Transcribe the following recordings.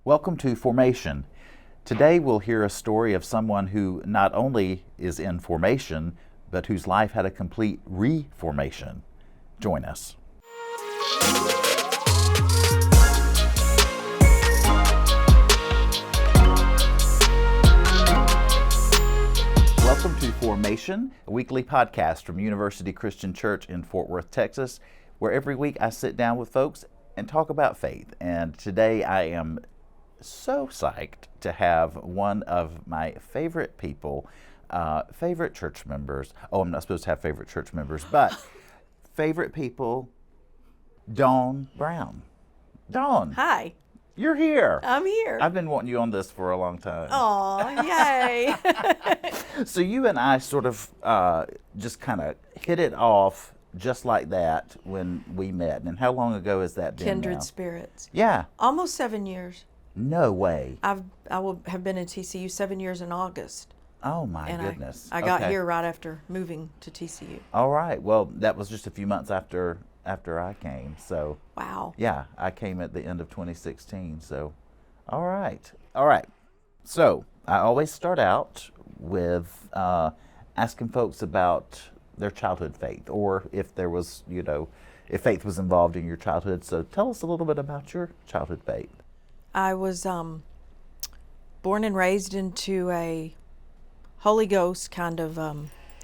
Welcome to Formation. Today we'll hear a story of someone who not only is in formation, but whose life had a complete reformation. Join us. Welcome to Formation, a weekly podcast from University Christian Church in Fort Worth, Texas, where every week I sit down with folks and talk about faith. And today I am so psyched to have one of my favorite people, favorite church members. Oh, I'm not supposed to have favorite church members, but favorite people, Dawn Brown. Dawn. Hi. You're here. I'm here. I've been wanting you on this for a long time. Aw, yay. So you and I sort of just kind of hit it off just like that when we met. And how long ago has that been Kindred now? spirits. Yeah. Almost 7 years. No way. I will have been in TCU 7 years in August. Oh my and goodness. I got Okay. here right after moving to TCU. All right. Well, that was just a few months after I came. So Wow. yeah, I came at the end of 2016. So all right. So I always start out with asking folks about their childhood faith, or if there was, if faith was involved in your childhood. So tell us a little bit about your childhood faith. I was born and raised into a Holy Ghost kind of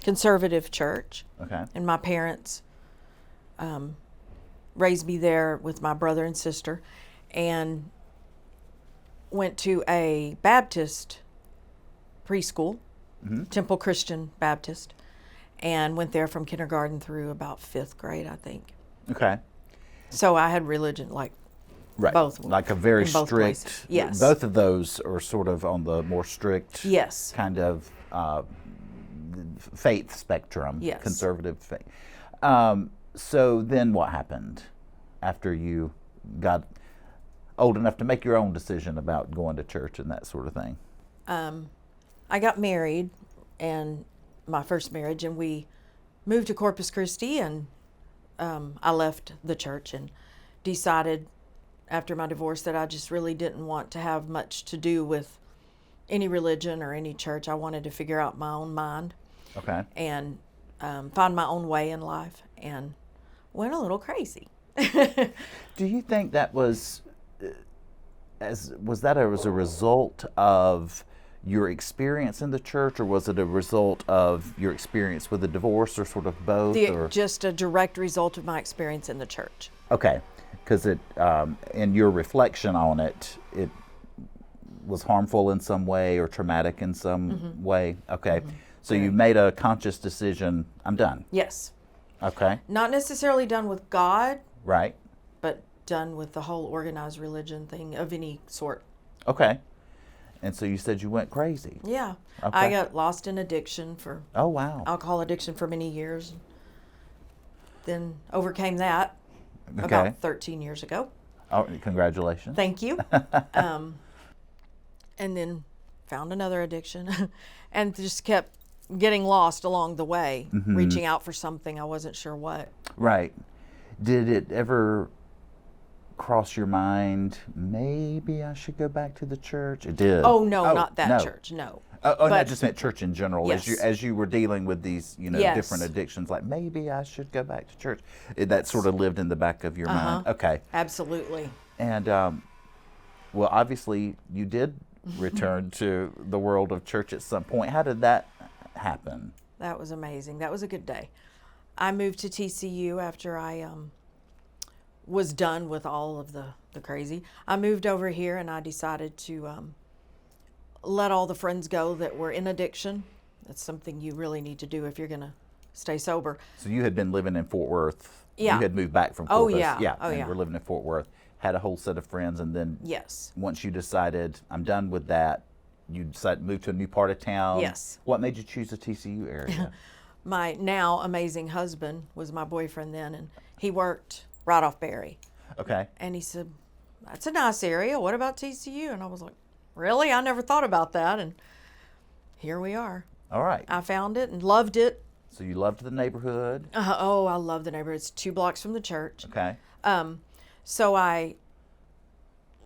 conservative church. Okay. And my parents raised me there with my brother and sister, and went to a Baptist preschool, Temple Christian Baptist, and went there from kindergarten through about 5th grade, I think. Okay. So I had religion like Right. both. Like a very in both strict. places. Yes. Both of those are sort of on the more strict. Yes. Kind of faith spectrum. Yes. Conservative faith. So then what happened after you got old enough to make your own decision about going to church and that sort of thing? I got married, and my first marriage, and we moved to Corpus Christi, and I left the church and decided after my divorce that I just really didn't want to have much to do with any religion or any church. I wanted to figure out my own mind. Okay. And find my own way in life, and went a little crazy. Do you think that was as a result of your experience in the church, or was it a result of your experience with the divorce, or sort of both? Just a direct result of my experience in the church. Okay, because it in your reflection on it, it was harmful in some way or traumatic in some way. Okay, so you made a conscious decision. I'm done. Yes. Okay. Not necessarily done with God, Right. but done with the whole organized religion thing of any sort. Okay. And so you said you went crazy. Yeah. Okay. I got lost in addiction for Oh wow. alcohol addiction for many years. Then overcame that Okay. about 13 years ago. Oh, congratulations. Thank you. And then found another addiction and just kept getting lost along the way, reaching out for something. I wasn't sure what. Right. Did it ever cross your mind, maybe I should go back to the church? It did. Oh, no, not that no. church, no. Oh, But- I just meant church in general. Yes. As you were dealing with these, Yes. different addictions, like maybe I should go back to church. That sort of lived in the back of your mind. Okay. Absolutely. And well, obviously you did return to the world of church at some point. How did that happen? That was amazing. That was a good day. I moved to TCU after I was done with all of the crazy. I moved over here and I decided to let all the friends go that were in addiction. That's something you really need to do if you're going to stay sober. So you had been living in Fort Worth. Yeah. You had moved back from Oh, Corpus. yeah. Yeah. Oh, and yeah. were living in Fort Worth. Had a whole set of friends, and then Yes. once you decided, I'm done with that, you decided to move to a new part of town. Yes. What made you choose the TCU area? My now amazing husband was my boyfriend then, and he worked right off Berry. Okay. And he said, "That's a nice area. What about TCU?" And I was like, "Really? I never thought about that." And here we are. All right. I found it and loved it. So you loved the neighborhood. Oh, I love the neighborhood. It's 2 blocks from the church. Okay. So I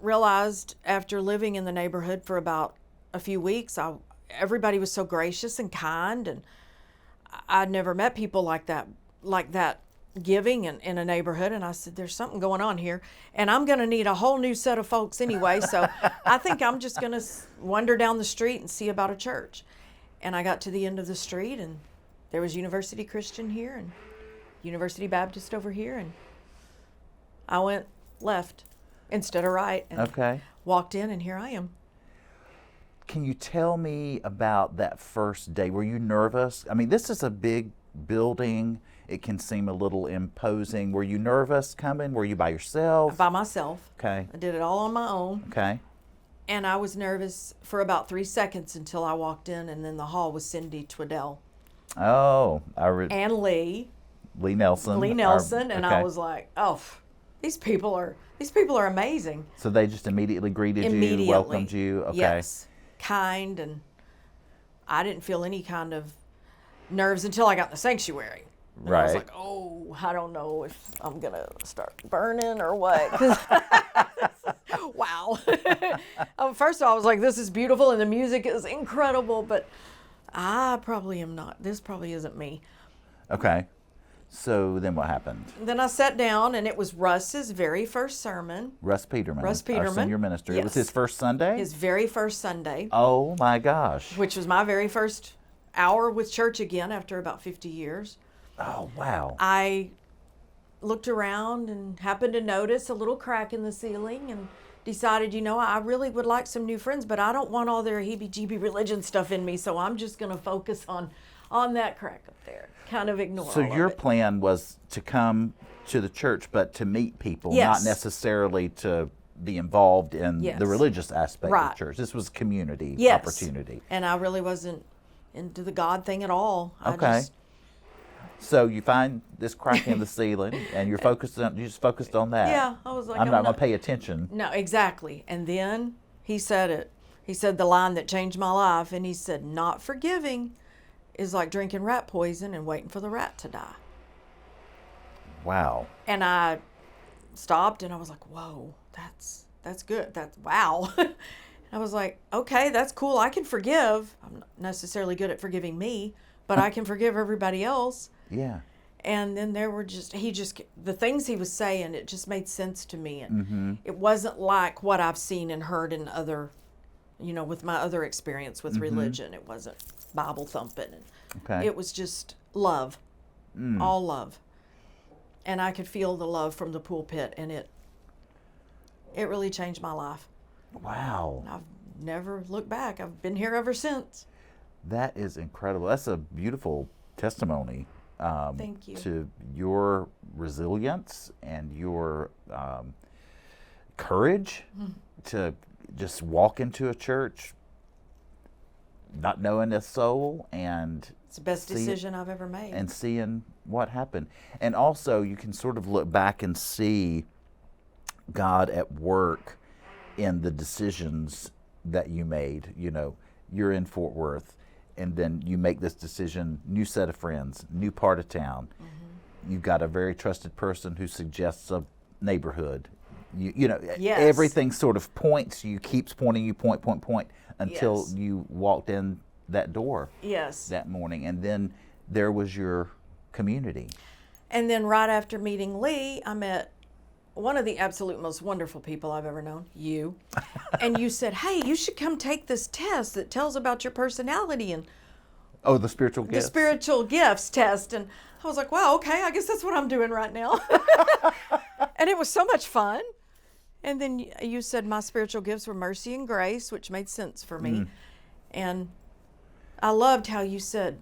realized after living in the neighborhood for about a few weeks, everybody was so gracious and kind, and I'd never met people like that giving in a neighborhood. And I said, there's something going on here, and I'm going to need a whole new set of folks anyway, so I think I'm just going to wander down the street and see about a church. And I got to the end of the street, and there was University Christian here and University Baptist over here, and I went left instead of right, and walked in, and here I am. Can you tell me about that first day? Were you nervous? I mean, this is a big building. It can seem a little imposing. Were you nervous coming? Were you by yourself? By myself. Okay. I did it all on my own. Okay. And I was nervous for about 3 seconds until I walked in, and then the hall was Cindy Twiddell. Oh. And Lee Nelson. And I was like, oh, these people are amazing. So they just immediately greeted you, welcomed you? Okay. Yes. Kind, and I didn't feel any kind of nerves until I got in the sanctuary. And I was like, oh, I don't know if I'm going to start burning or what. Wow. First of all, I was like, this is beautiful and the music is incredible, but I probably am not. This probably isn't me. Okay. So then what happened? Then I sat down, and it was Russ's very first sermon. Russ Peterman. Our senior minister. Yes. It was his first Sunday? His very first Sunday. Oh, my gosh. Which was my very first hour with church again after about 50 years. Oh, wow. I looked around and happened to notice a little crack in the ceiling and decided, I really would like some new friends, but I don't want all their heebie-jeebie religion stuff in me, so I'm just going to focus on that crack up there. Kind of ignore So all your of it. plan was to come to the church, but to meet people, Yes. not necessarily to be involved in Yes. the religious aspect Right. of church. This was community Yes. opportunity. And I really wasn't into the God thing at all. Okay. So you find this crack in the ceiling, and you just focused on that. Yeah, I was like, I'm not going to pay attention. No, exactly. And then he said it. He said the line that changed my life, and he said, not forgiving is like drinking rat poison and waiting for the rat to die. Wow. And I stopped, and I was like, whoa, that's good. That's wow. I was like, okay, that's cool. I can forgive. I'm not necessarily good at forgiving me, but I can forgive everybody else. Yeah. And then there were the things he was saying, it just made sense to me. And it wasn't like what I've seen and heard in other, with my other experience with religion. It wasn't Bible thumping. Okay. It was just love, all love. And I could feel the love from the pulpit, and it really changed my life. Wow. I've never looked back. I've been here ever since. That is incredible. That's a beautiful testimony. Thank you. To your resilience and your courage to just walk into a church not knowing a soul, and it's the best decision I've ever made. And seeing what happened. And also you can sort of look back and see God at work in the decisions that you made. You're in Fort Worth, and then you make this decision, new set of friends, new part of town. You've got a very trusted person who suggests a neighborhood. Yes. Everything sort of keeps pointing you, point, until Yes. you walked in that door. Yes. That morning. And then there was your community. And then right after meeting Lee, I met one of the absolute most wonderful people I've ever known, you. And you said, hey, you should come take this test that tells about your personality. And Oh, the spiritual gifts. The spiritual gifts test. And I was like, wow, okay, I guess that's what I'm doing right now. And it was so much fun. And then you said my spiritual gifts were mercy and grace, which made sense for me. And I loved how you said,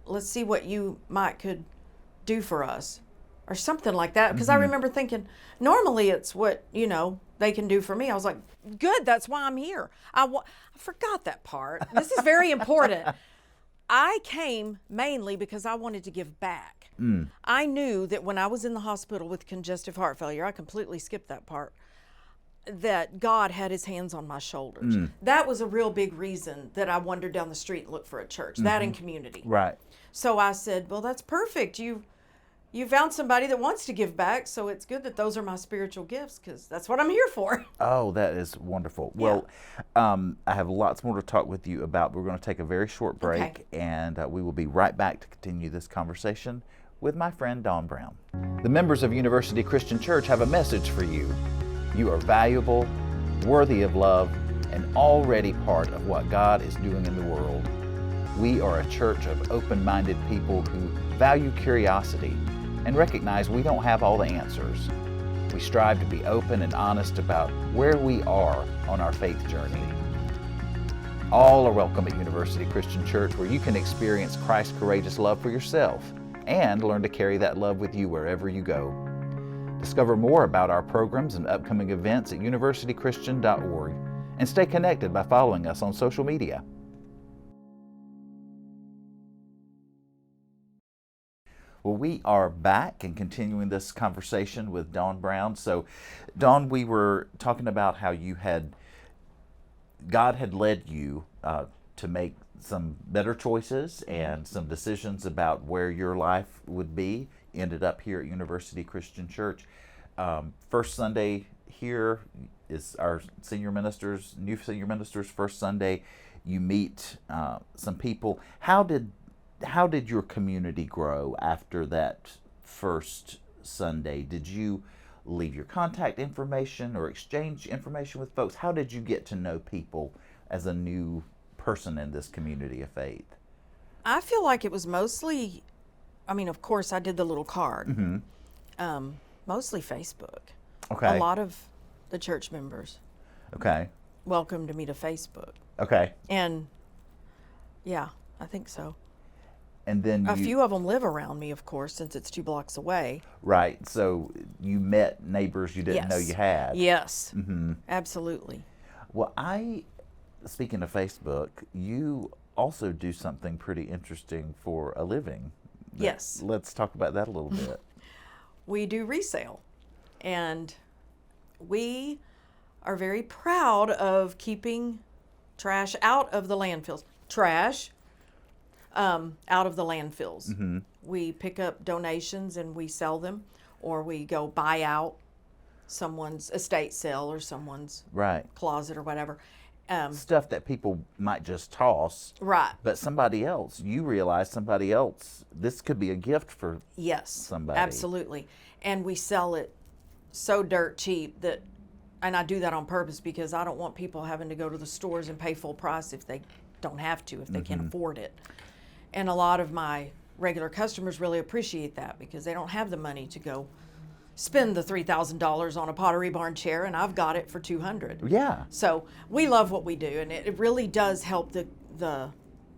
let's see what you could do for us, or something like that. Because I remember thinking, normally it's what, they can do for me. I was like, good, that's why I'm here. I forgot that part. This is very important. I came mainly because I wanted to give back. I knew that when I was in the hospital with congestive heart failure, I completely skipped that part, that God had his hands on my shoulders. That was a real big reason that I wandered down the street and looked for a church, that and community. Right. So I said, well, that's perfect. you found somebody that wants to give back, so it's good that those are my spiritual gifts, because that's what I'm here for. Oh, that is wonderful. Well, I have lots more to talk with you about, but we're going to take a very short break, Okay. and we will be right back to continue this conversation with my friend Dawn Brown. The members of University Christian Church have a message for you. You are valuable, worthy of love, and already part of what God is doing in the world. We are a church of open-minded people who value curiosity and recognize we don't have all the answers. We strive to be open and honest about where we are on our faith journey. All are welcome at University Christian Church, where you can experience Christ's courageous love for yourself and learn to carry that love with you wherever you go. Discover more about our programs and upcoming events at universitychristian.org and stay connected by following us on social media. Well, we are back and continuing this conversation with Dawn Brown. So, Dawn, we were talking about how God had led you to make some better choices and some decisions about where your life would be. Ended up here at University Christian Church. First Sunday here is our new senior ministers' first Sunday. You meet some people. How did your community grow after that first Sunday? Did you leave your contact information or exchange information with folks? How did you get to know people as a new person in this community of faith? I feel like it was mostly, of course, I did the little card. Mm-hmm. Mostly Facebook. Okay. A lot of the church members Okay. welcomed me to Facebook. Okay. And yeah, I think so. And then A few of them live around me, of course, since it's 2 blocks away. Right. So you met neighbors you didn't know you had. Yes. Mm-hmm. Absolutely. Well, speaking of Facebook, you also do something pretty interesting for a living. Yes. Let's talk about that a little bit. We do resale, and we are very proud of keeping trash out of the landfills. Out of the landfills. Mm-hmm. We pick up donations and we sell them, or we go buy out someone's estate sale or someone's Right. closet or whatever. Stuff that people might just toss. Right. But you realize somebody else, this could be a gift for Yes. somebody. Absolutely. And we sell it so dirt cheap and I do that on purpose because I don't want people having to go to the stores and pay full price if they don't have to, if they can't afford it. And a lot of my regular customers really appreciate that because they don't have the money to go spend the $3,000 on a Pottery Barn chair, and I've got it for $200. Yeah. So we love what we do, and it really does help the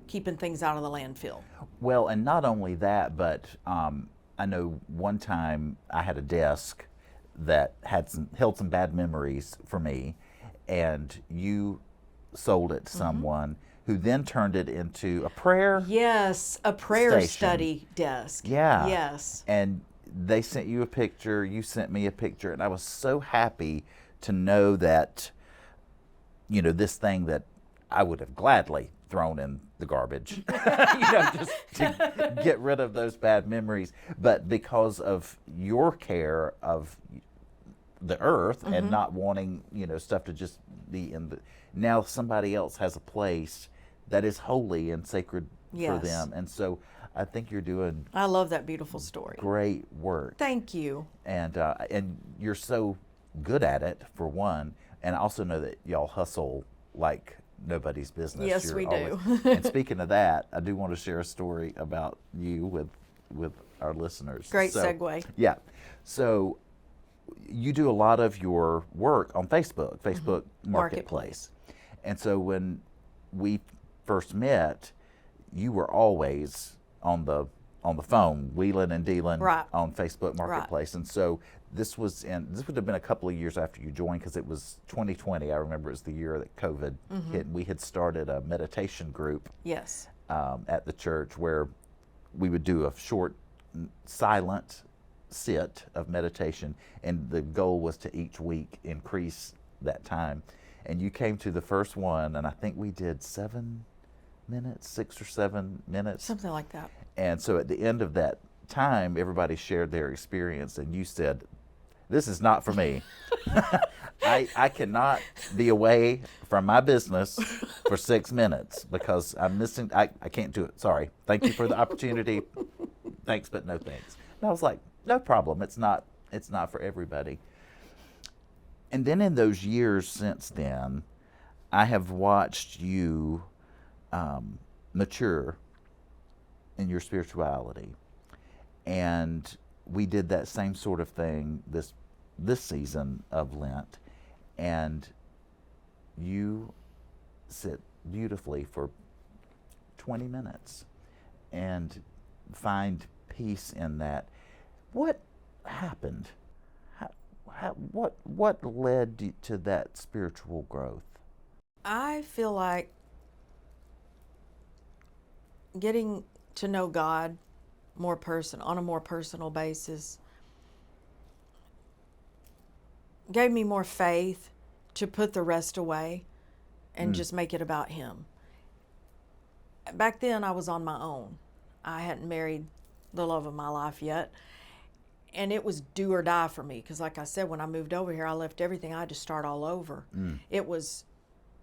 keeping things out of the landfill. Well, and not only that, but I know one time I had a desk that held some bad memories for me, and you sold it to someone who then turned it into a prayer. Yes, a prayer station. study desk. Yeah. Yes. And they sent you a picture, you sent me a picture, and I was so happy to know that, this thing that I would have gladly thrown in the garbage, just to get rid of those bad memories. But because of your care of the earth and not wanting, stuff to just be now somebody else has a place that is holy and sacred for them. And so I think you're doing I love that beautiful story. great work. Thank you. And you're so good at it, for one. And I also know that y'all hustle like nobody's business. Yes, You're we do. And speaking of that, I do want to share a story about you with our listeners. Great segue. Yeah. So you do a lot of your work on Facebook Marketplace. And so when we first met, you were always on the phone, wheeling and dealing on Facebook Marketplace. And so this would have been a couple of years after you joined, because it was 2020. I remember it was the year that COVID hit. We had started a meditation group Yes. at the church where we would do a short, silent sit of meditation, and the goal was to each week increase that time. And you came to the first one, and I think we did 7 minutes, 6 or 7 minutes. Something like that. And so at the end of that time, everybody shared their experience, and you said, "This is not for me. I cannot be away from my business for 6 minutes because I'm missing. I can't do it. Sorry. Thank you for the opportunity. Thanks, but no thanks." And I was like, "No problem. It's not for everybody." And then in those years since then, I have watched you mature in your spirituality. And we did that same sort of thing this season of Lent. And you sit beautifully for 20 minutes and find peace in that. What happened? What led to that spiritual growth? I feel like getting to know God on a more personal basis gave me more faith to put the rest away and just make it about Him. Back then I was on my own. I hadn't married the love of my life yet. And it was do or die for me because, like I said, when I moved over here, I left everything. I had to start all over. It was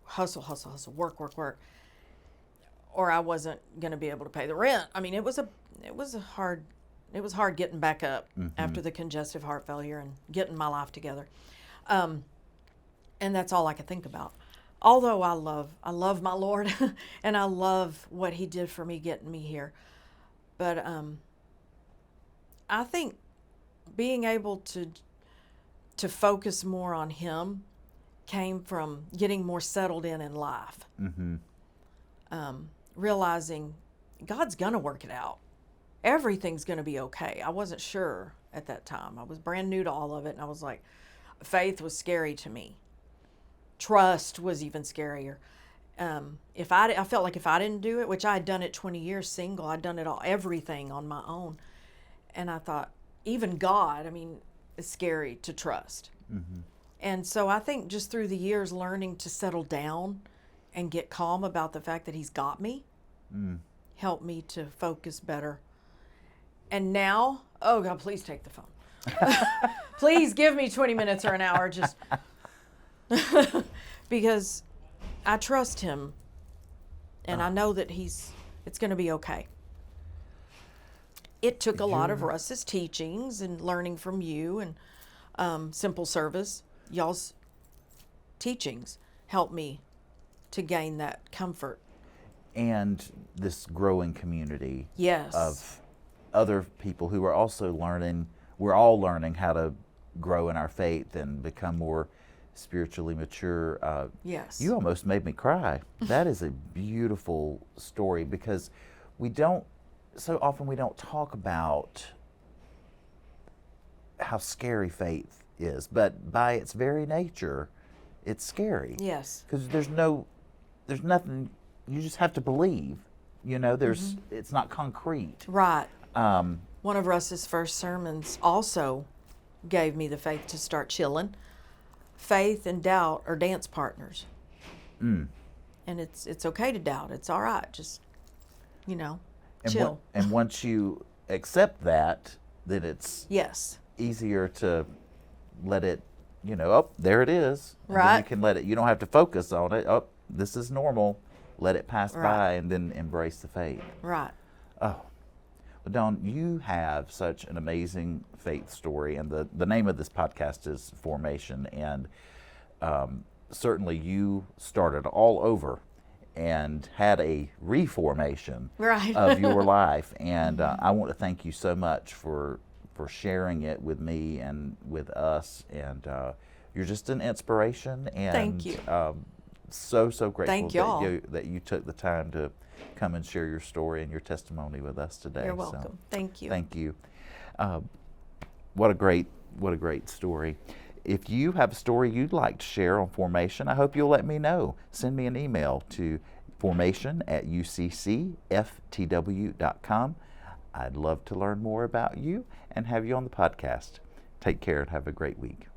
hustle, hustle, hustle, work, work, work, or I wasn't going to be able to pay the rent. I mean, it was hard getting back up after the congestive heart failure and getting my life together. And that's all I could think about. Although I love my Lord, and I love what He did for me getting me here, but I think being able to focus more on Him came from getting more settled in life. Realizing God's gonna work it out. Everything's gonna be okay. I wasn't sure at that time. I was brand new to all of it, and I was like, faith was scary to me. Trust was even scarier. I felt like if I didn't do it, which I had done it 20 years single, I'd done it everything on my own, and I thought, even God, I mean, it's scary to trust. And so I think just through the years, learning to settle down and get calm about the fact that He's got me helped me to focus better. And now, oh God, please take the phone. Please give me 20 minutes or an hour, just because I trust Him, and I know that it's going to be okay. It took a lot of Russ's teachings and learning from you and Simple Service. Y'all's teachings helped me to gain that comfort. And this growing community Yes. of other people who are also learning. We're all learning how to grow in our faith and become more spiritually mature. Yes. You almost made me cry. That is a beautiful story because so often we don't talk about how scary faith is, but by its very nature, it's scary. Yes. Because there's nothing, you just have to believe, it's not concrete. Right. One of Russ's first sermons also gave me the faith to start chilling. Faith and doubt are dance partners. And it's okay to doubt. It's all right. Just, chill. And once you accept that, then it's easier to let it, there it is. And right. then you can let it, you don't have to focus on it. Oh, this is normal. Let it pass by and then embrace the faith. Right. Oh. Well, Dawn, you have such an amazing faith story, and the name of this podcast is Formation, and certainly you started all over and had a reformation of your life, and I want to thank you so much for sharing it with me and with us, and you're just an inspiration, and thank you. So grateful thank y'all. that you took the time to come and share your story and your testimony with us today. You're welcome. So, thank you. Thank you. What a great story. If you have a story you'd like to share on Formation, I hope you'll let me know. Send me an email to formation@uccftw.com. I'd love to learn more about you and have you on the podcast. Take care and have a great week.